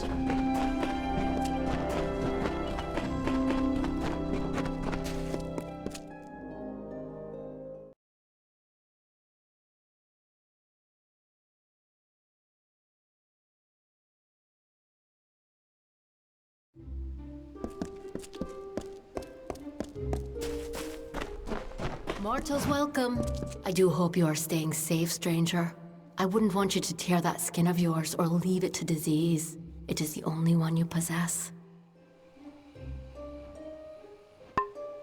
things. Mortals welcome. I do hope you are staying safe, stranger. I wouldn't want you to tear that skin of yours or leave it to disease. It is the only one you possess.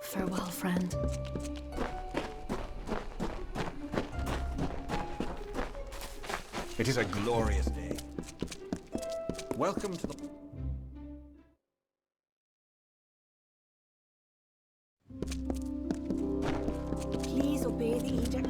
Farewell, friend. It is a glorious day. Welcome to the... Please obey the edict.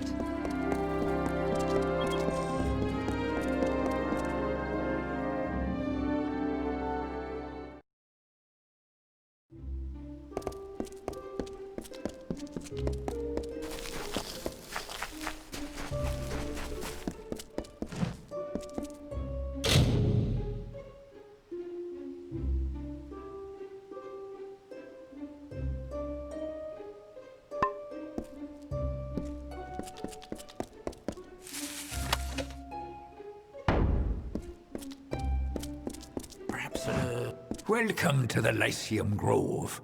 Welcome to the Lyceum Grove.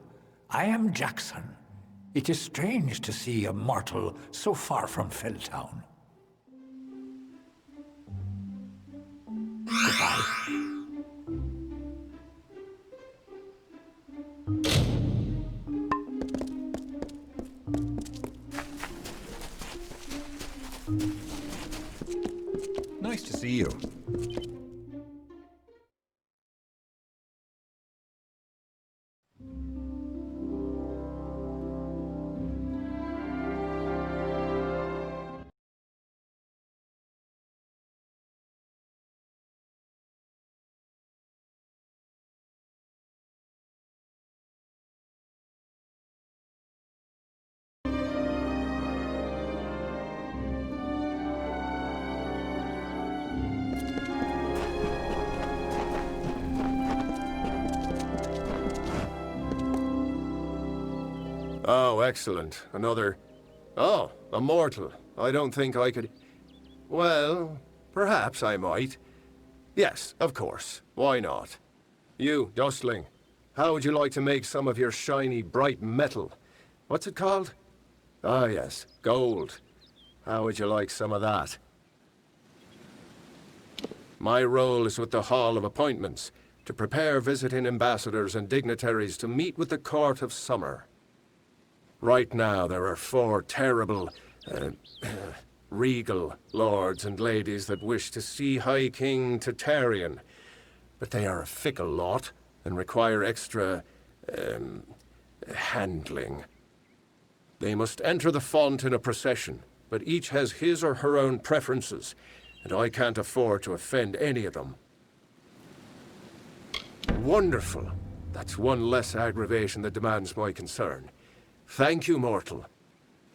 I am Jackson. It is strange to see a mortal so far from Felltown. Goodbye. Nice to see you. Oh, excellent. Another... Oh, a mortal. I don't think I could... Well, perhaps I might. Yes, of course. Why not? You, Dustling, how would you like to make some of your shiny, bright metal? What's it called? Ah, yes, gold. How would you like some of that? My role is with the Hall of Appointments, to prepare visiting ambassadors and dignitaries to meet with the Court of Summer. Right now, there are 4 terrible, regal lords and ladies that wish to see High King Tatarian. But they are a fickle lot and require extra, handling. They must enter the font in a procession, but each has his or her own preferences, and I can't afford to offend any of them. Wonderful. That's one less aggravation that demands my concern. Thank you, mortal.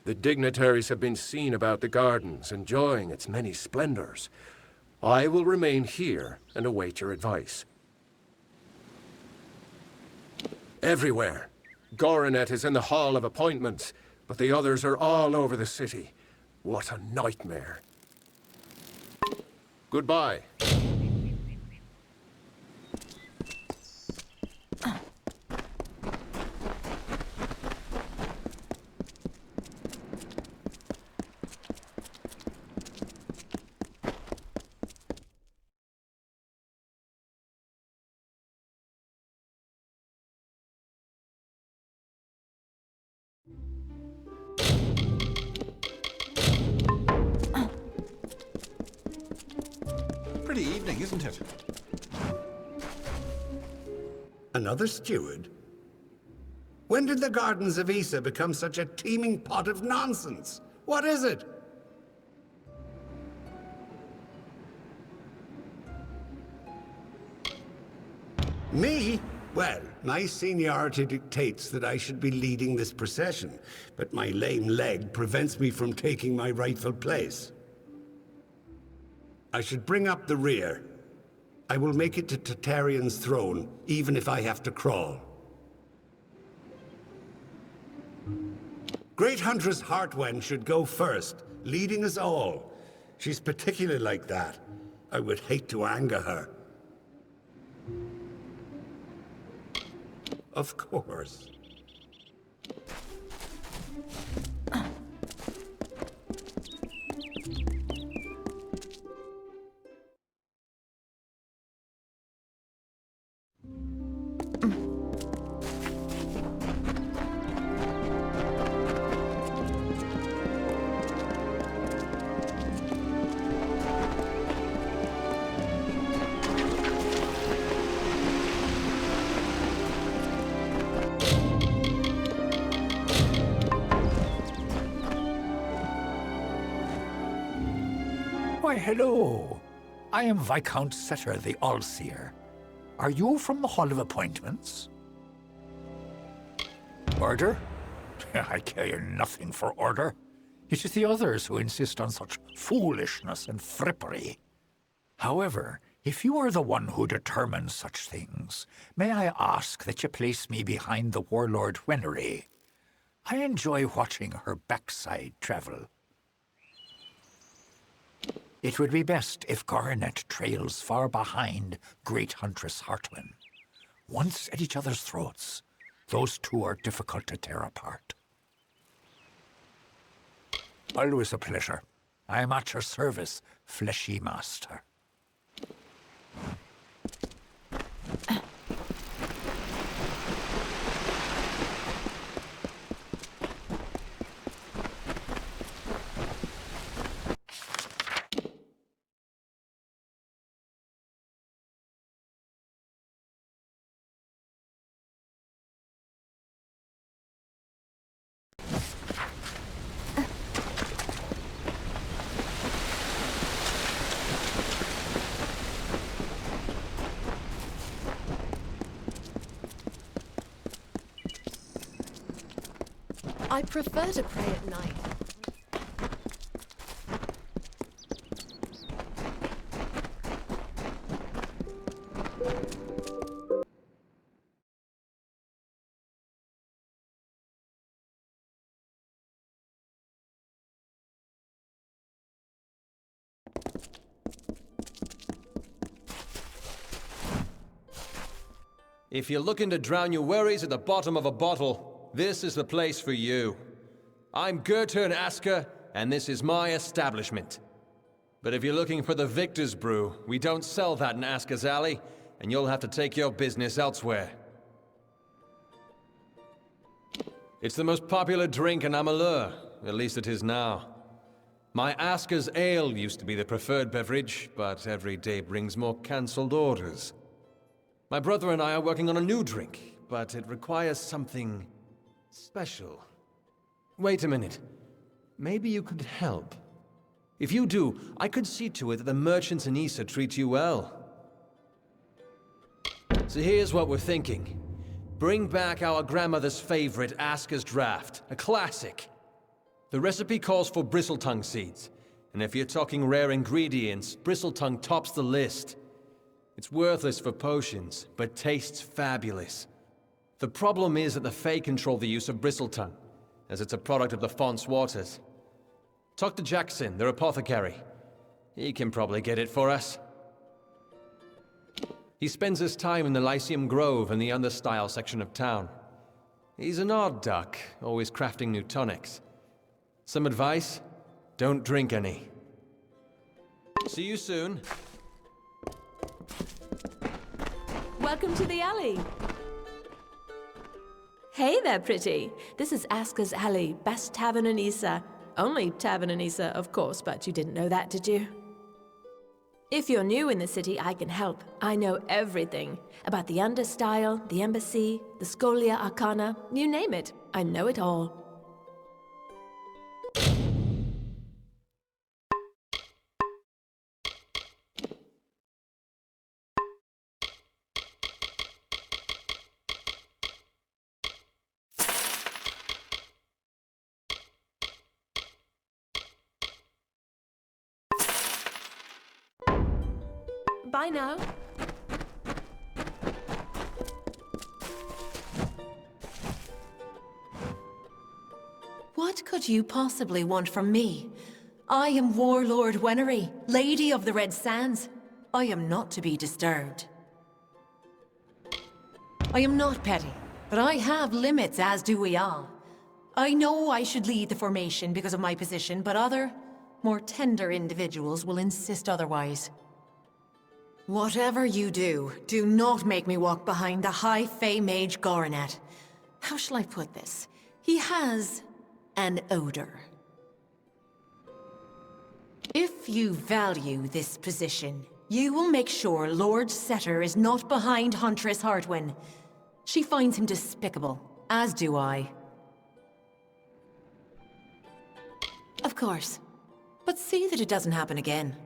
The dignitaries have been seen about the gardens, enjoying its many splendors. I will remain here and await your advice. Everywhere. Goronet is in the Hall of Appointments, but the others are all over the city. What a nightmare. Goodbye. Pretty evening, isn't it? Another steward? When did the gardens of Issa become such a teeming pot of nonsense? What is it? Me? Well, my seniority dictates that I should be leading this procession, but my lame leg prevents me from taking my rightful place. I should bring up the rear. I will make it to Tartarean's throne, even if I have to crawl. Great Huntress Heartwen should go first, leading us all. She's particularly like that. I would hate to anger her. Of course. Why, hello. I am Viscount Setter the Allseer. Are you from the Hall of Appointments? Order? I care nothing for order. It is the others who insist on such foolishness and frippery. However, if you are the one who determines such things, may I ask that you place me behind the warlord Wenery? I enjoy watching her backside travel. It would be best if Garnet trails far behind Great Huntress Heartwen. Once at each other's throats, those two are difficult to tear apart. Always a pleasure. I am at your service, fleshy master. I prefer to pray at night. If you're looking to drown your worries at the bottom of a bottle, this is the place for you. I'm Gertern Asker, and this is my establishment. But if you're looking for the Victor's Brew, we don't sell that in Asker's Alley, and you'll have to take your business elsewhere. It's the most popular drink in Amalur, at least it is now. My Asker's Ale used to be the preferred beverage, but every day brings more cancelled orders. My brother and I are working on a new drink, but it requires something special. Wait a minute. Maybe you could help. If you do, I could see to it that the merchants in Issa treat you well. So here's what we're thinking. Bring back our grandmother's favorite Asker's Draft, a classic. The recipe calls for bristletongue seeds, and if you're talking rare ingredients, bristletongue tops the list. It's worthless for potions, but tastes fabulous. The problem is that the Fae control the use of bristletongue, as it's a product of the Font's waters. Talk to Jackson, their apothecary. He can probably get it for us. He spends his time in the Lyceum Grove in the Understyle section of town. He's an odd duck, always crafting new tonics. Some advice? Don't drink any. See you soon. Welcome to the alley. Hey there, pretty. This is Asker's Alley, best tavern in Issa. Only tavern in Issa, of course, but you didn't know that, did you? If you're new in the city, I can help. I know everything. About the Understyle, the Embassy, the Scholia Arcana, you name it. I know it all. Bye now. What could you possibly want from me? I am Warlord Wenery, Lady of the Red Sands. I am not to be disturbed. I am not petty, but I have limits, as do we all. I know I should lead the formation because of my position, but other, more tender individuals will insist otherwise. Whatever you do, do not make me walk behind the High Fae Mage Goronet. How shall I put this? He has an odor. If you value this position, you will make sure Lord Setter is not behind Huntress Hartwin. She finds him despicable, as do I. Of course. But see that it doesn't happen again.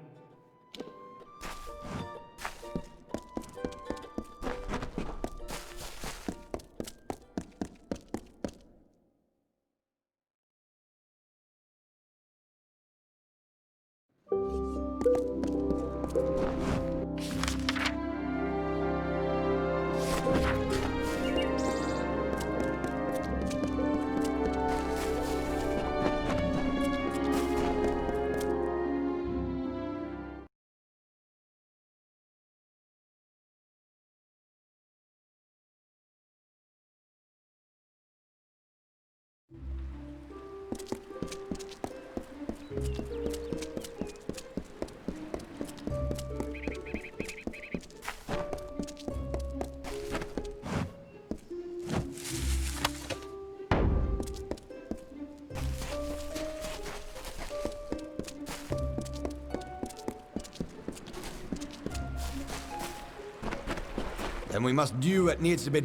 Then we must do what needs to be...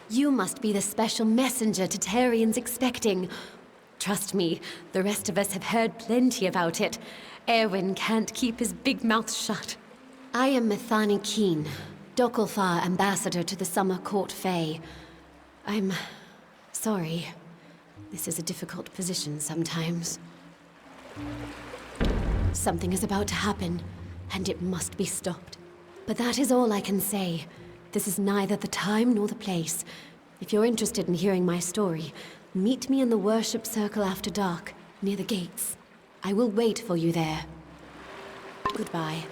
You must be the special messenger Tatarian's expecting. Trust me, the rest of us have heard plenty about it. Erwin can't keep his big mouth shut. I am Methani Keen, Dokulfar ambassador to the Summer Court Fae. I'm... sorry. This is a difficult position sometimes. Something is about to happen, and it must be stopped. But that is all I can say. This is neither the time nor the place. If you're interested in hearing my story, meet me in the worship circle after dark, near the gates. I will wait for you there. Goodbye.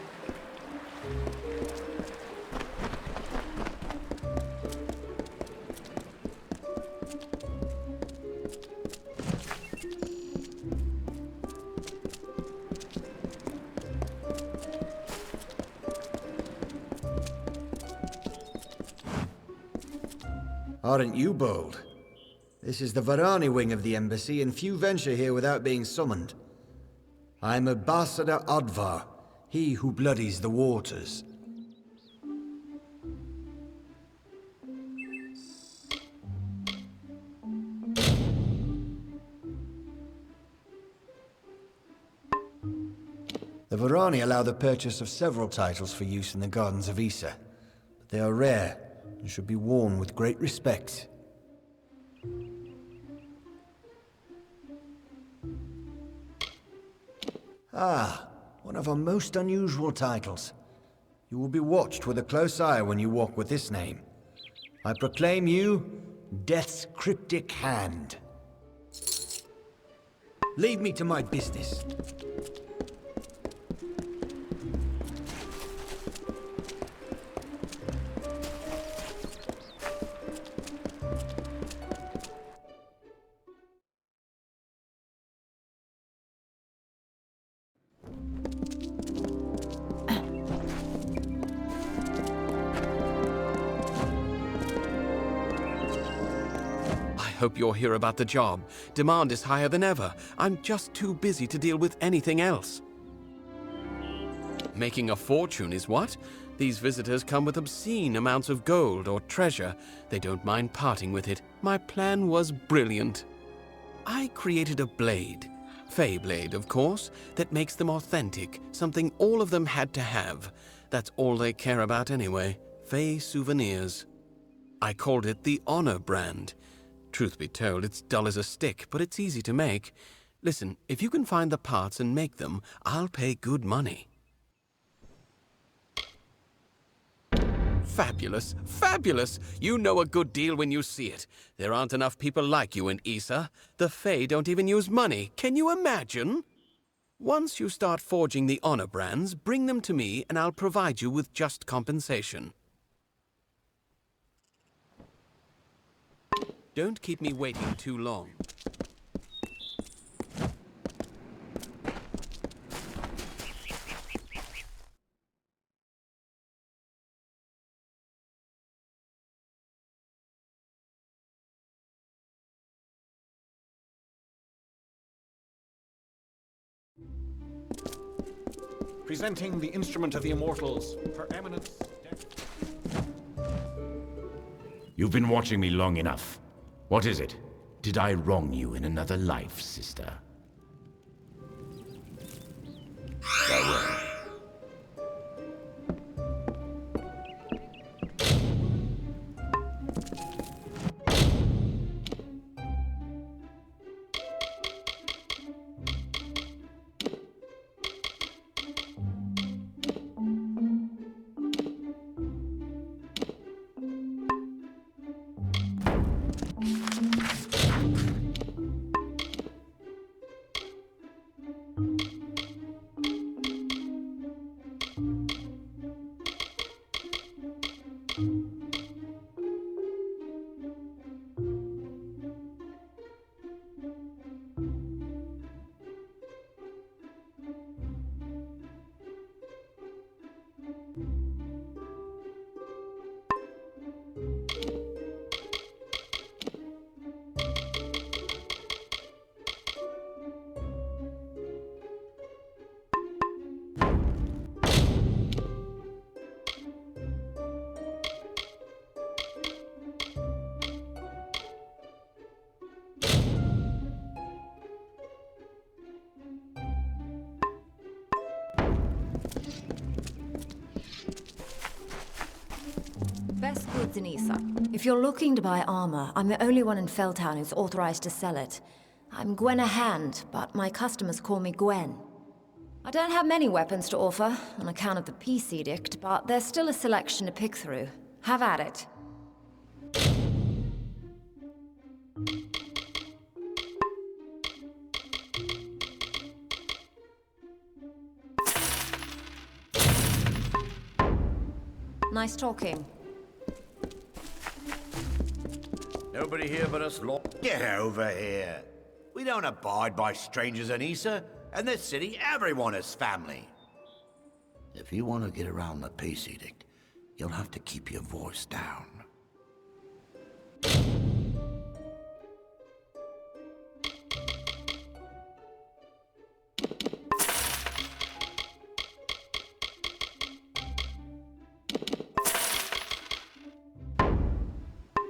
Aren't you bold? This is the Varani wing of the embassy, and few venture here without being summoned. I'm Ambassador Advar, he who bloodies the waters. The Varani allow the purchase of several titles for use in the gardens of Issa, but they are rare and should be worn with great respect. Ah, one of our most unusual titles. You will be watched with a close eye when you walk with this name. I proclaim you Death's Cryptic Hand. Leave me to my business. Hope you're here about the job. Demand is higher than ever. I'm just too busy to deal with anything else. Making a fortune is what? These visitors come with obscene amounts of gold or treasure. They don't mind parting with it. My plan was brilliant. I created a blade. Fey blade, of course, that makes them authentic, something all of them had to have. That's all they care about anyway. Fey souvenirs. I called it the Honor brand. Truth be told, it's dull as a stick, but it's easy to make. Listen, if you can find the parts and make them, I'll pay good money. Fabulous, fabulous! You know a good deal when you see it. There aren't enough people like you in Issa. The Fae don't even use money. Can you imagine? Once you start forging the honor brands, bring them to me and I'll provide you with just compensation. Don't keep me waiting too long. Presenting the instrument of the immortals, Her Eminence. You've been watching me long enough. What is it? Did I wrong you in another life, sister? Farewell. Best goods in Issa. If you're looking to buy armor, I'm the only one in Felltown who's authorized to sell it. I'm Gwenna Hand, but my customers call me Gwen. I don't have many weapons to offer, on account of the peace edict, but there's still a selection to pick through. Have at it. Nice talking. Nobody here but us lot. Get over here. We don't abide by strangers in Issa. In this city, everyone is family. If you want to get around the peace edict, you'll have to keep your voice down.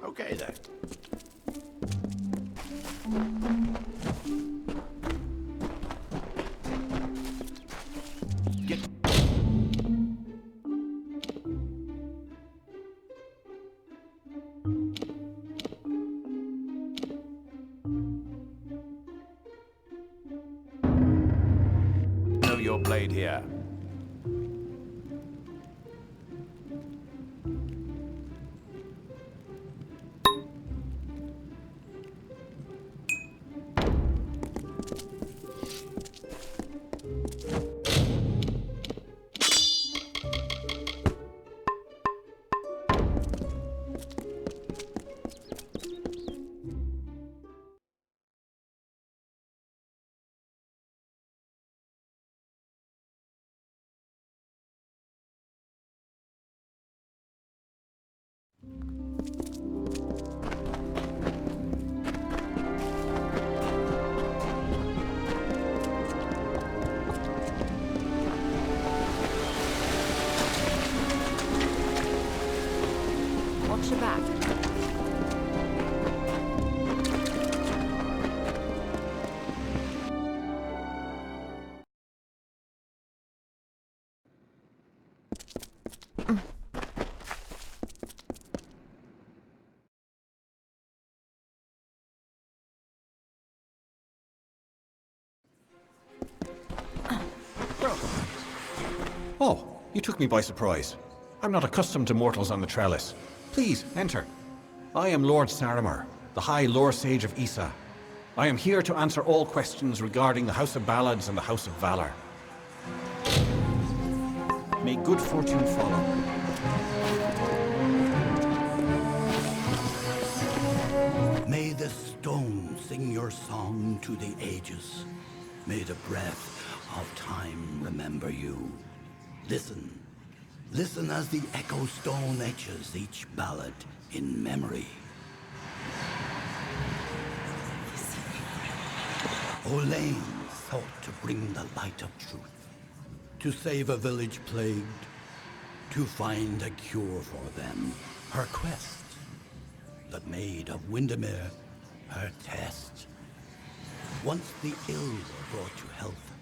Okay then. Know your blade here. Watch your back. Oh, you took me by surprise. I'm not accustomed to mortals on the trellis. Please, enter. I am Lord Saramir, the High Lore Sage of Issa. I am here to answer all questions regarding the House of Ballads and the House of Valor. May good fortune follow. May the stone sing your song to the ages. May the breath of time remember you. Listen. Listen as the echo stone etches each ballad in memory. Olaine sought to bring the light of truth, to save a village plagued, to find a cure for them. Her quest, that made of Windermere her test. Once the ill were brought to health,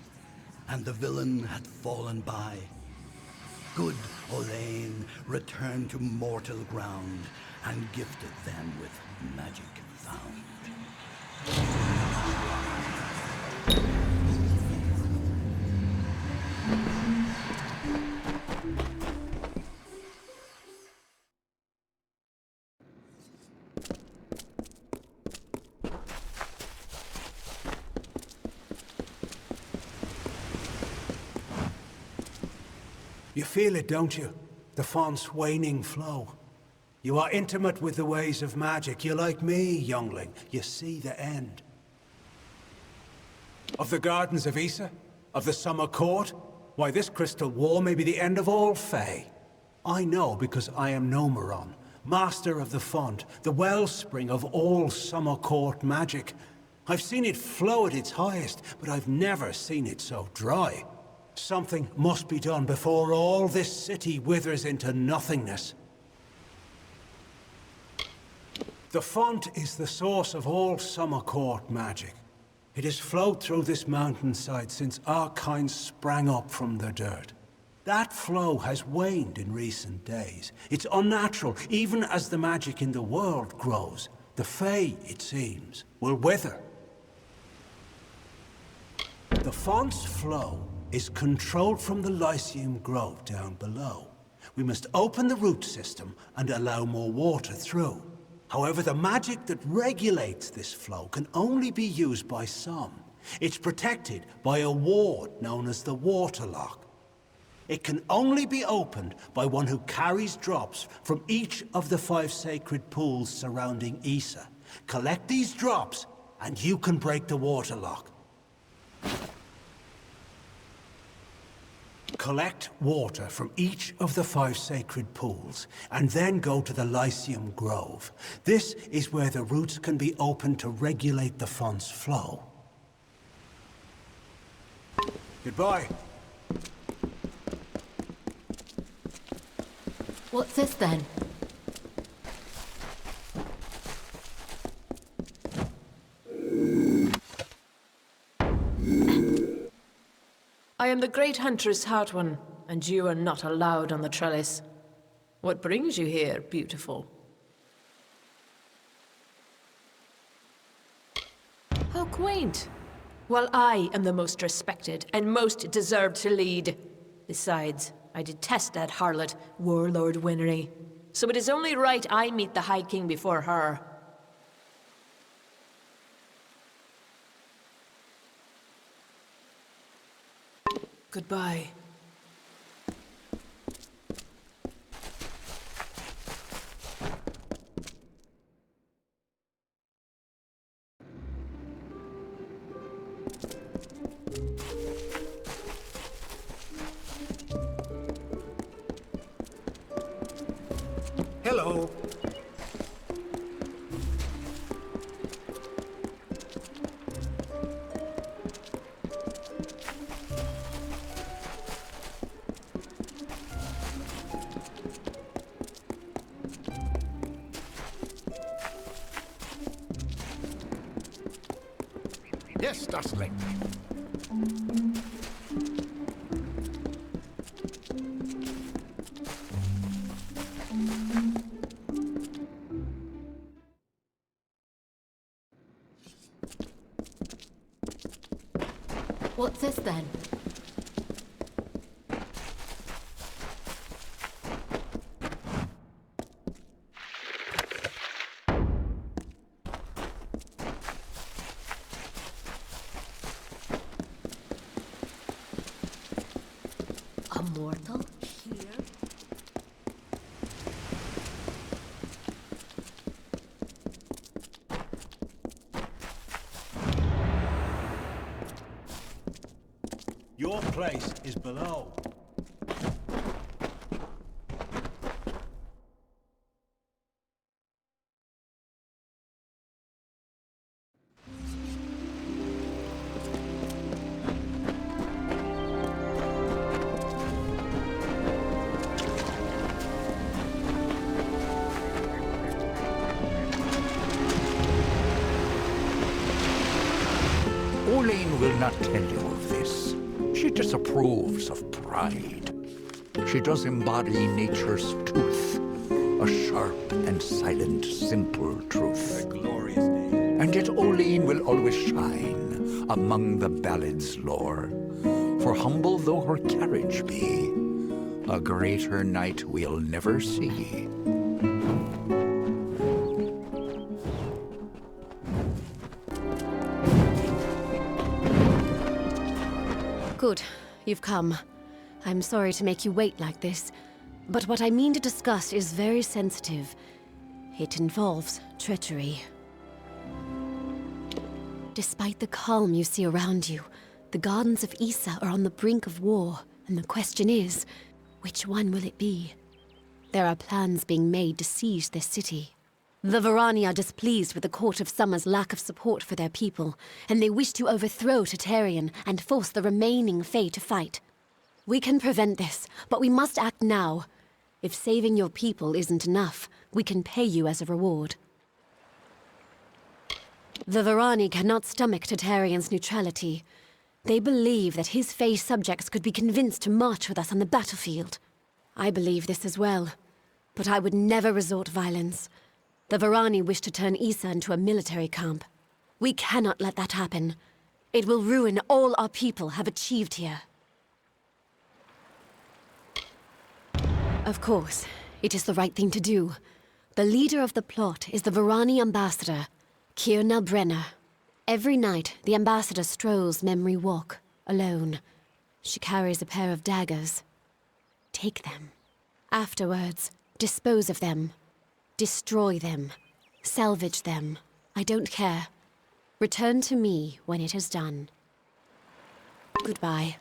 and the villain had fallen by, good Olaine returned to mortal ground and gifted them with magic found. You feel it, don't you? The font's waning flow. You are intimate with the ways of magic. You're like me, youngling. You see the end. Of the gardens of Issa? Of the summer court? Why, this crystal wall may be the end of all Fae. I know because I am Nomeron, master of the font, the wellspring of all summer court magic. I've seen it flow at its highest, but I've never seen it so dry. Something must be done before all this city withers into nothingness. The font is the source of all summer court magic. It has flowed through this mountainside since our kind sprang up from the dirt. That flow has waned in recent days. It's unnatural, even as the magic in the world grows. The Fae, it seems, will wither. The font's flow is controlled from the Lyceum Grove down below. We must open the root system and allow more water through. However, the magic that regulates this flow can only be used by some. It's protected by a ward known as the Waterlock. It can only be opened by one who carries drops from each of the 5 sacred pools surrounding Issa. Collect these drops, and you can break the Waterlock. Collect water from each of the 5 sacred pools, and then go to the Lyceum Grove. This is where the roots can be opened to regulate the font's flow. Goodbye. What's this then? I am the great huntress Heartwan, and you are not allowed on the trellis. What brings you here, beautiful? How quaint. Well, I am the most respected and most deserved to lead. Besides, I detest that harlot, Warlord Winry. So it is only right I meet the High King before her. Goodbye. Hello. Yes, Dustling. What's this then? Your place is below. Orlane will not tell you of this. She disapproves of pride. She does embody nature's tooth, a sharp and silent, simple truth. A glorious day. And yet Orlane will always shine among the ballad's lore. For humble though her carriage be, a greater knight we'll never see. Good. You've come. I'm sorry to make you wait like this, but what I mean to discuss is very sensitive. It involves treachery. Despite the calm you see around you, the gardens of Issa are on the brink of war, and the question is, which one will it be? There are plans being made to seize this city. The Varani are displeased with the Court of Summer's lack of support for their people, and they wish to overthrow Tartarian and force the remaining Fae to fight. We can prevent this, but we must act now. If saving your people isn't enough, we can pay you as a reward. The Varani cannot stomach Tartarian's neutrality. They believe that his Fae subjects could be convinced to march with us on the battlefield. I believe this as well, but I would never resort violence. The Varani wish to turn Issa into a military camp. We cannot let that happen. It will ruin all our people have achieved here. Of course, it is the right thing to do. The leader of the plot is the Varani ambassador, Kierna Brenner. Every night, the ambassador strolls Memory Walk, alone. She carries a pair of daggers. Take them. Afterwards, dispose of them. Destroy them. Salvage them. I don't care. Return to me when it is done. Goodbye.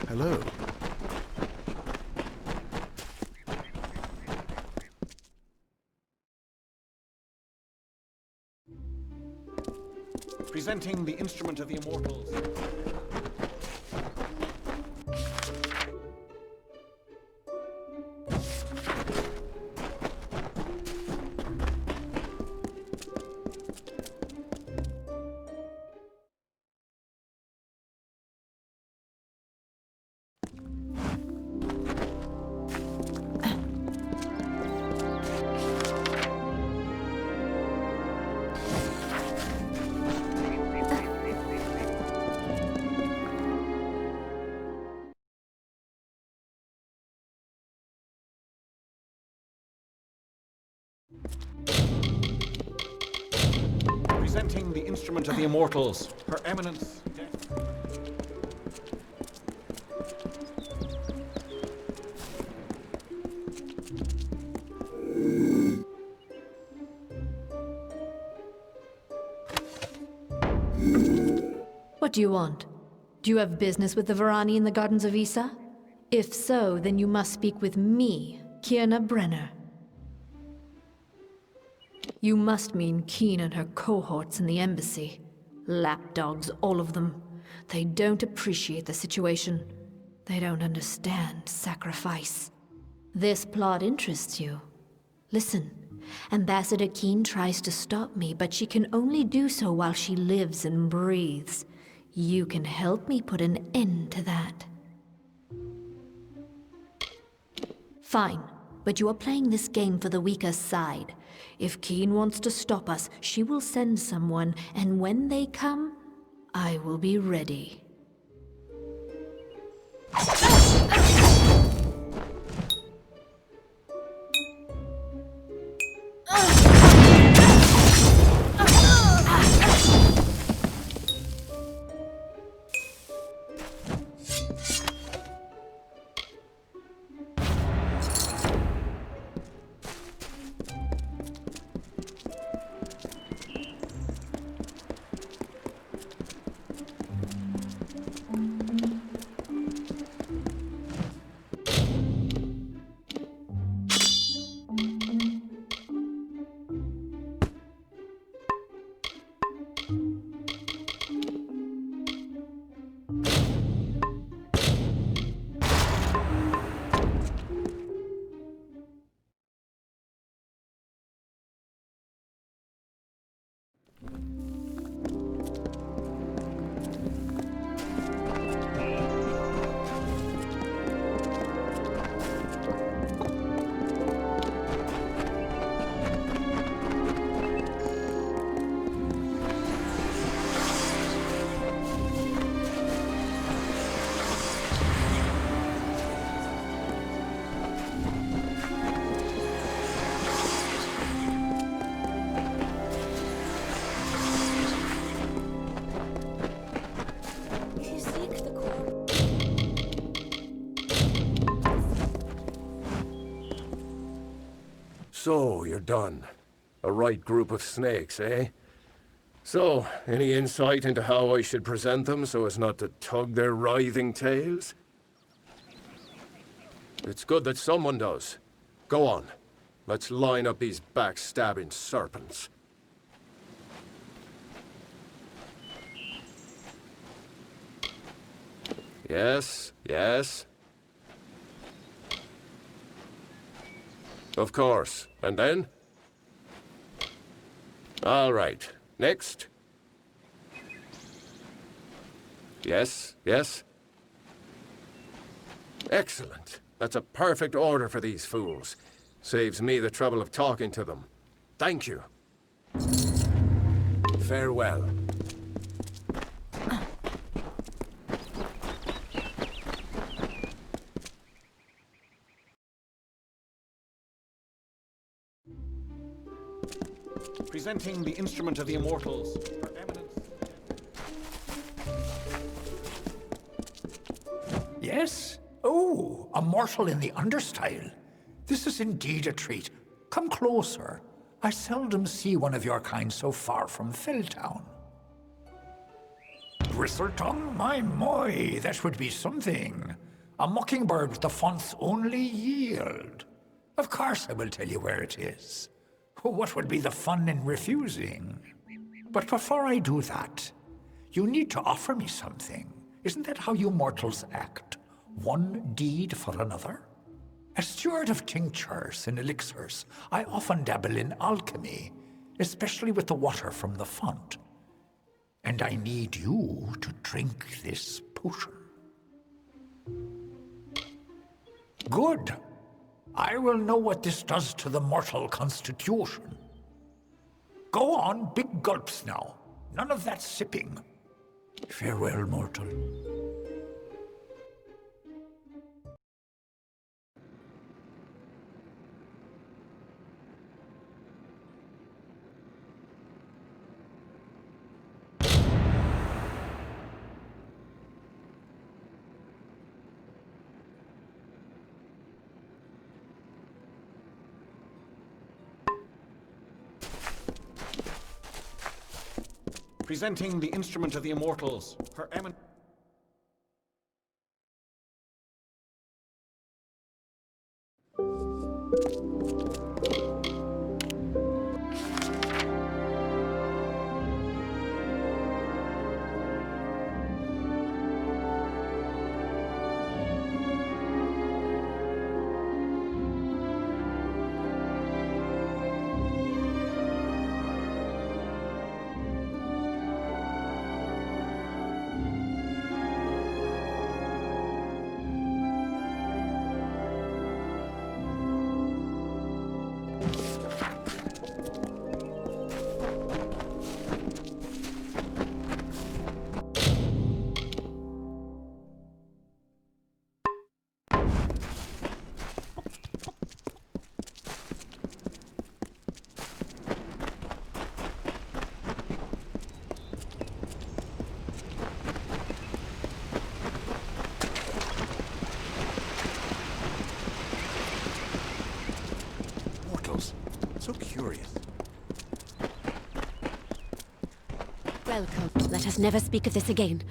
Hello. Presenting the instrument of the immortals. Presenting the instrument of the immortals, Her Eminence. What do you want? Do you have business with the Varani in the Gardens of Issa? If so, then you must speak with me, Kierna Brenner. You must mean Keen and her cohorts in the embassy. Lapdogs, all of them. They don't appreciate the situation. They don't understand sacrifice. This plot interests you. Listen, Ambassador Keen tries to stop me, but she can only do so while she lives and breathes. You can help me put an end to that. Fine, but you are playing this game for the weaker side. If Keen wants to stop us, she will send someone, and when they come, I will be ready. So, you're done. A right group of snakes, eh? So, any insight into how I should present them so as not to tug their writhing tails? It's good that someone does. Go on. Let's line up these backstabbing serpents. Yes, yes. Of course. And then? All right. Next. Yes, yes. Excellent. That's a perfect order for these fools. Saves me the trouble of talking to them. Thank you. Farewell. Presenting the instrument of the immortals, Her Eminence. Yes? Oh, a mortal in the understyle. This is indeed a treat. Come closer. I seldom see one of your kind so far from Felltown. Bristletongue? My, that would be something. A mockingbird with the font's only yield. Of course I will tell you where it is. What would be the fun in refusing? But before I do that, you need to offer me something. Isn't that how you mortals act? One deed for another? As steward of tinctures and elixirs, I often dabble in alchemy, especially with the water from the font. And I need you to drink this potion. Good. I will know what this does to the mortal constitution. Go on, big gulps now. None of that sipping. Farewell, mortal. Presenting the instrument of the immortals, Her Eminence. So curious. Welcome. Let us never speak of this again.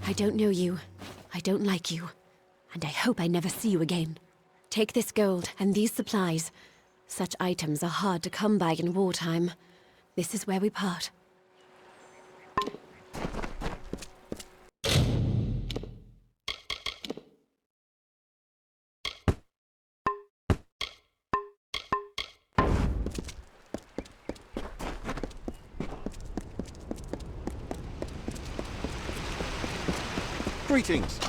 I don't know you. I don't like you. And I hope I never see you again. Take this gold and these supplies. Such items are hard to come by in wartime. This is where we part. Greetings.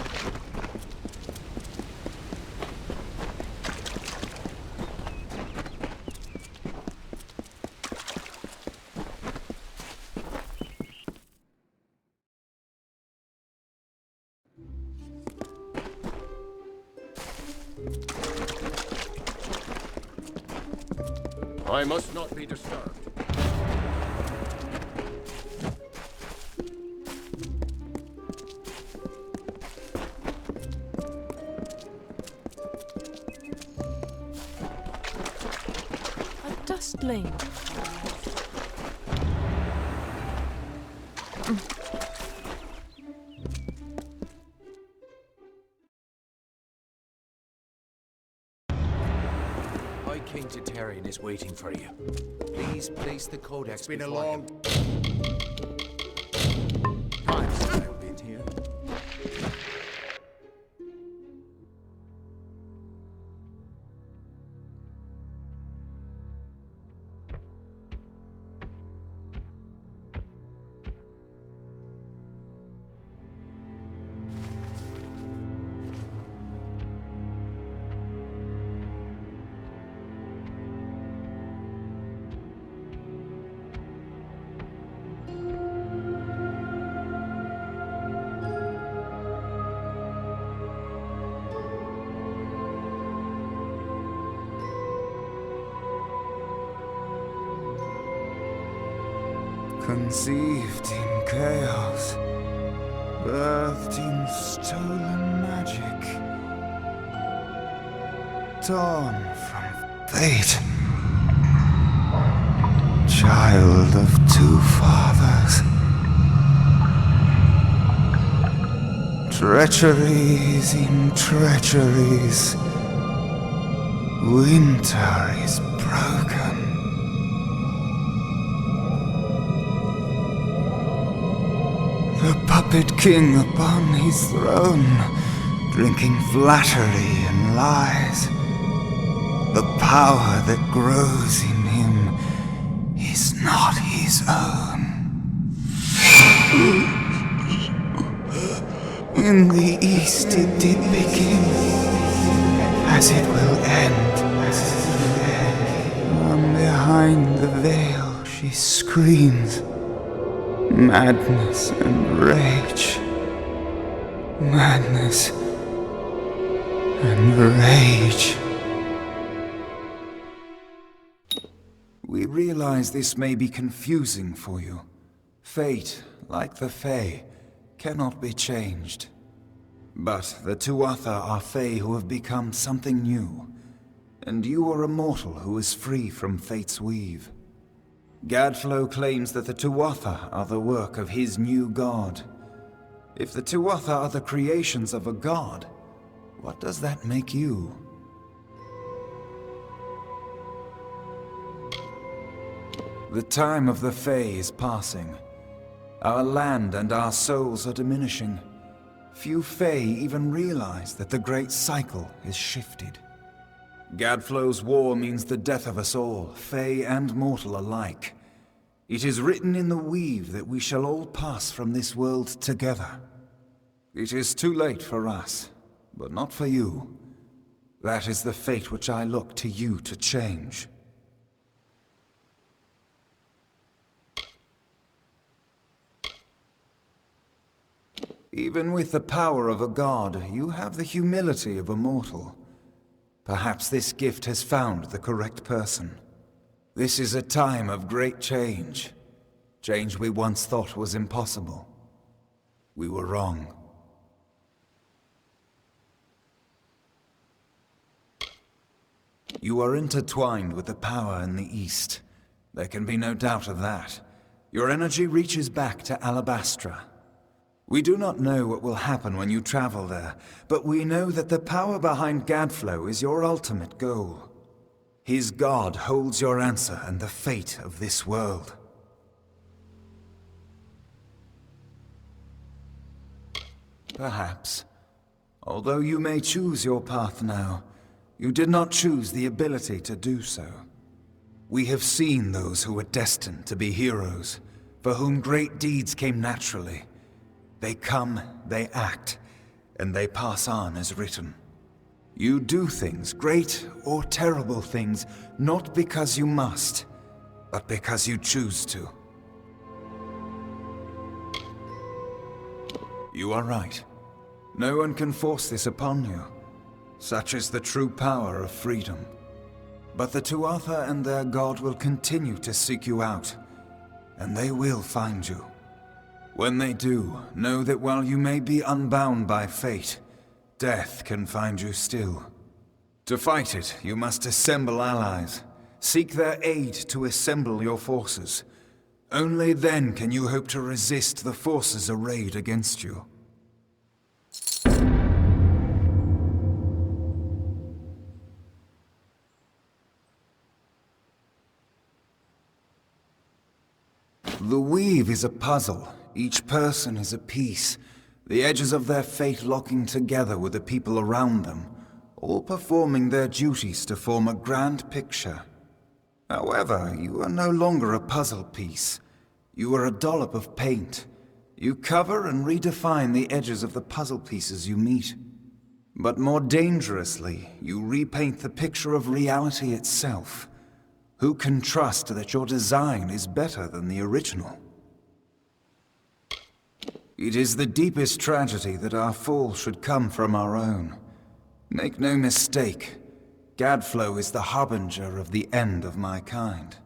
I must not be disturbed. explain. High King Titarian is waiting for you. Please place the codex. It's been a before long him. Time since I've been here. Conceived in chaos, birthed in stolen magic, torn from fate, child of two fathers, treacheries in treacheries, winter is broken. The puppet king upon his throne, drinking flattery and lies. The power that grows in him is not his own. In the east it did begin, as it will end. From behind the veil she screams. Madness and rage. Madness and rage. We realize this may be confusing for you. Fate, like the Fae, cannot be changed. But the Tuatha are Fae who have become something new. And you are a mortal who is free from Fate's weave. Gadflow claims that the Tuatha are the work of his new god. If the Tuatha are the creations of a god, what does that make you? The time of the Fae is passing. Our land and our souls are diminishing. Few Fae even realize that the great cycle is shifted. Gadflow's war means the death of us all, Fae and mortal alike. It is written in the weave that we shall all pass from this world together. It is too late for us, but not for you. That is the fate which I look to you to change. Even with the power of a god, you have the humility of a mortal. Perhaps this gift has found the correct person. This is a time of great change. Change we once thought was impossible. We were wrong. You are intertwined with the power in the East. There can be no doubt of that. Your energy reaches back to Alabastra. We do not know what will happen when you travel there, but we know that the power behind Gadflow is your ultimate goal. His god holds your answer and the fate of this world. Perhaps. Although you may choose your path now, you did not choose the ability to do so. We have seen those who were destined to be heroes, for whom great deeds came naturally. They come, they act, and they pass on as written. You do things, great or terrible things, not because you must, but because you choose to. You are right. No one can force this upon you. Such is the true power of freedom. But the Tuatha and their god will continue to seek you out, and they will find you. When they do, know that while you may be unbound by fate, death can find you still. To fight it, you must assemble allies. Seek their aid to assemble your forces. Only then can you hope to resist the forces arrayed against you. The weave is a puzzle. Each person is a piece. The edges of their fate locking together with the people around them, all performing their duties to form a grand picture. However, you are no longer a puzzle piece. You are a dollop of paint. You cover and redefine the edges of the puzzle pieces you meet. But more dangerously, you repaint the picture of reality itself. Who can trust that your design is better than the original? It is the deepest tragedy that our fall should come from our own. Make no mistake, Gadflow is the harbinger of the end of my kind.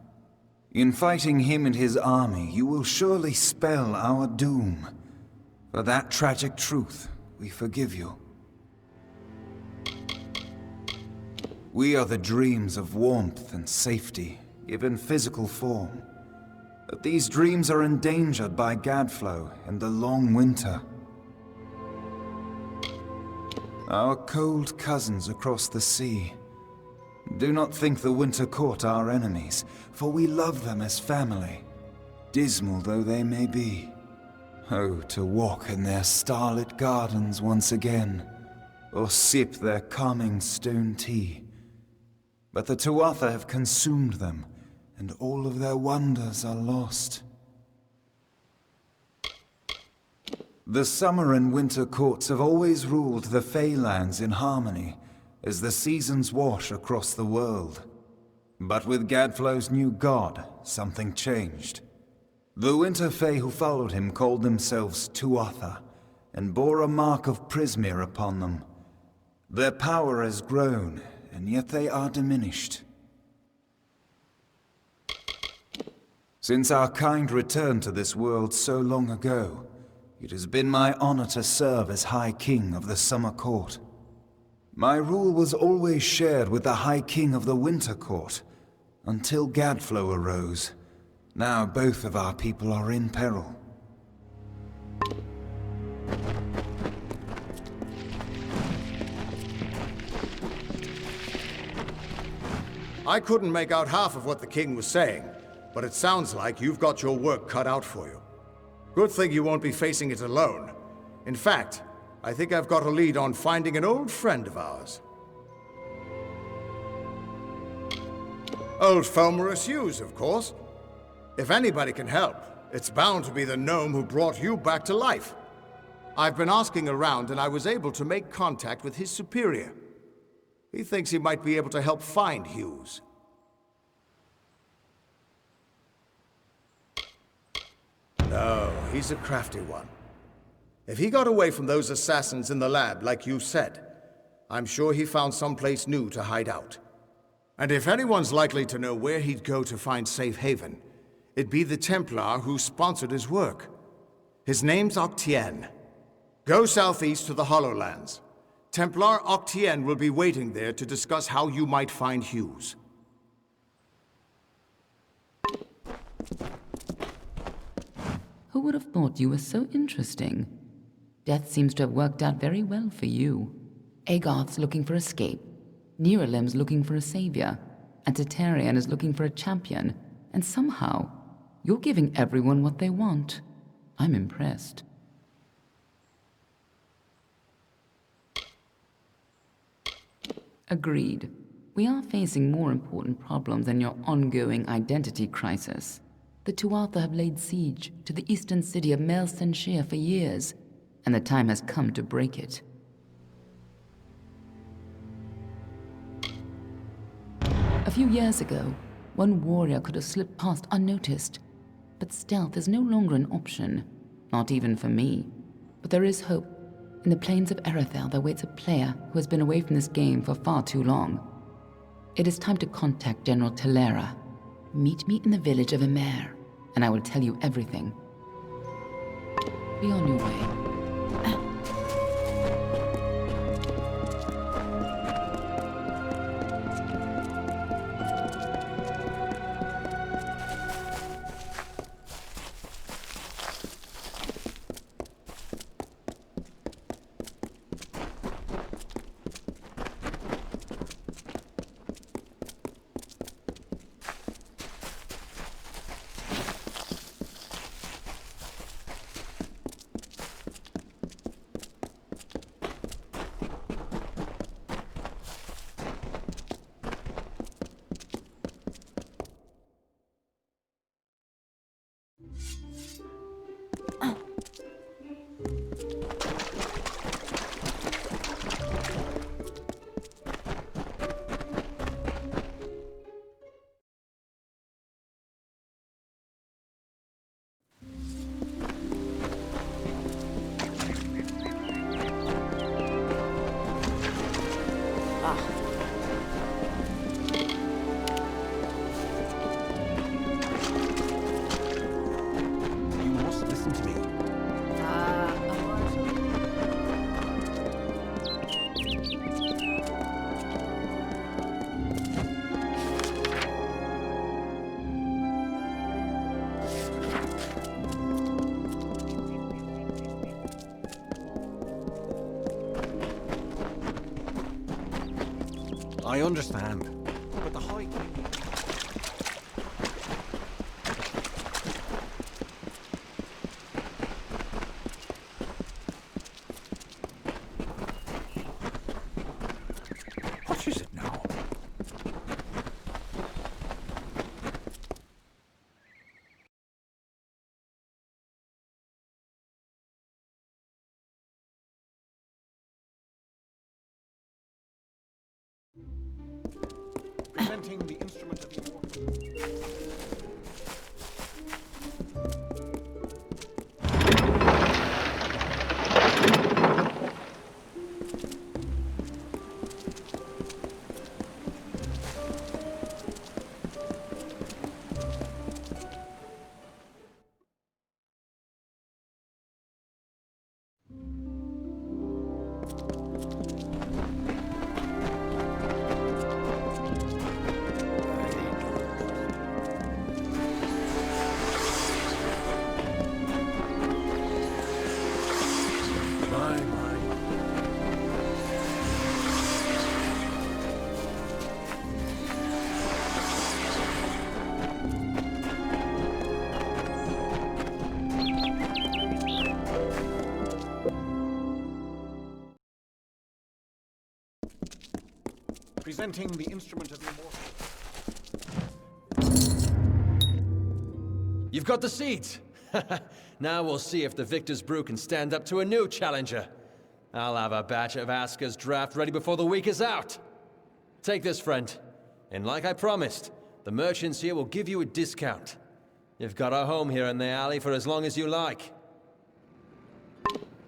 In fighting him and his army, you will surely spell our doom. For that tragic truth, we forgive you. We are the dreams of warmth and safety, given physical form. But these dreams are endangered by Gadflow and the long winter. Our cold cousins across the sea. Do not think the Winter Court our enemies, for we love them as family, dismal though they may be. Oh, to walk in their starlit gardens once again, or sip their calming stone tea. But the Tuatha have consumed them, and all of their wonders are lost. The summer and winter courts have always ruled the Feylands in harmony, as the seasons wash across the world. But with Gadflow's new god, something changed. The Winter Fae who followed him called themselves Tuatha, and bore a mark of Prismere upon them. Their power has grown, and yet they are diminished. Since our kind returned to this world so long ago, it has been my honor to serve as High King of the Summer Court. My rule was always shared with the High King of the Winter Court, until Gadflow arose. Now both of our people are in peril. I couldn't make out half of what the king was saying, but it sounds like you've got your work cut out for you. Good thing you won't be facing it alone. In fact, I think I've got a lead on finding an old friend of ours. Old Fomorous Hughes, of course. If anybody can help, it's bound to be the gnome who brought you back to life. I've been asking around and I was able to make contact with his superior. He thinks he might be able to help find Hughes. No, he's a crafty one. If he got away from those assassins in the lab, like you said, I'm sure he found someplace new to hide out. And if anyone's likely to know where he'd go to find safe haven, it'd be the Templar who sponsored his work. His name's Octien. Go southeast to the Hollowlands. Templar Octien will be waiting there to discuss how you might find Hughes. Who would have thought you were so interesting? Death seems to have worked out very well for you. Agarth's looking for escape, Neuralim's looking for a savior, and Tatarian is looking for a champion, and somehow, you're giving everyone what they want. I'm impressed. Agreed. We are facing more important problems than your ongoing identity crisis. The Tuatha have laid siege to the eastern city of Mel Senshir for years, and the time has come to break it. A few years ago, one warrior could have slipped past unnoticed, but stealth is no longer an option, not even for me. But there is hope. In the plains of Erethel, there waits a player who has been away from this game for far too long. It is time to contact General Telera. Meet me in the village of Emer, and I will tell you everything. Be on your way. I understand, but the High King... What is it now? Presenting the instrument of immortal... Presenting the instrument of immortal... You've got the seeds! Now we'll see if the Victor's Brew can stand up to a new challenger. I'll have a batch of Aska's draft ready before the week is out. Take this, friend. And like I promised, the merchants here will give you a discount. You've got a home here in the alley for as long as you like.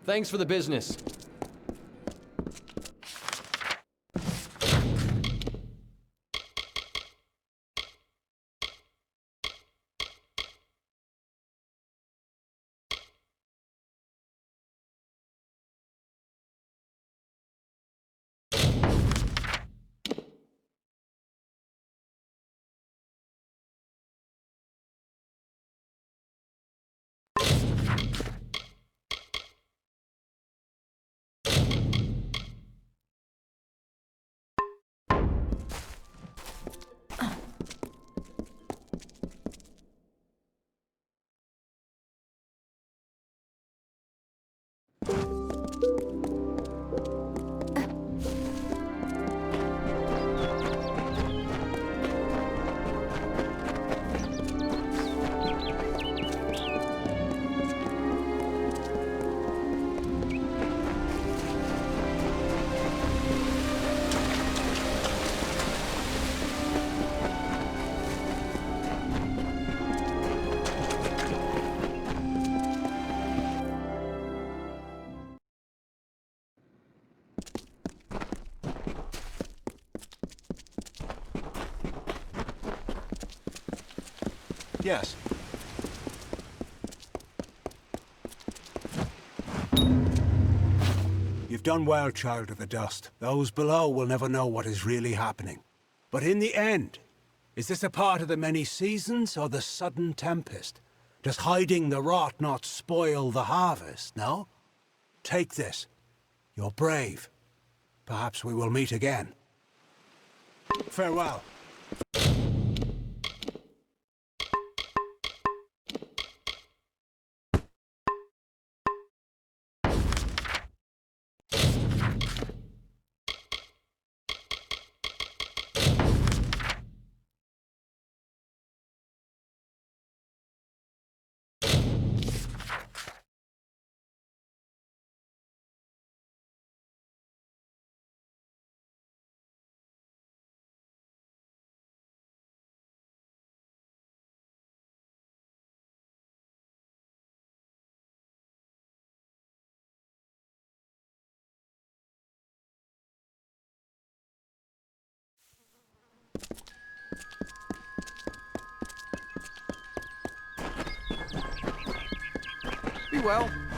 Thanks for the business. Yes. You've done well, Child of the Dust. Those below will never know what is really happening. But in the end, is this a part of the many seasons or the sudden tempest? Does hiding the rot not spoil the harvest, no? Take this. You're brave. Perhaps we will meet again. Farewell. Be well.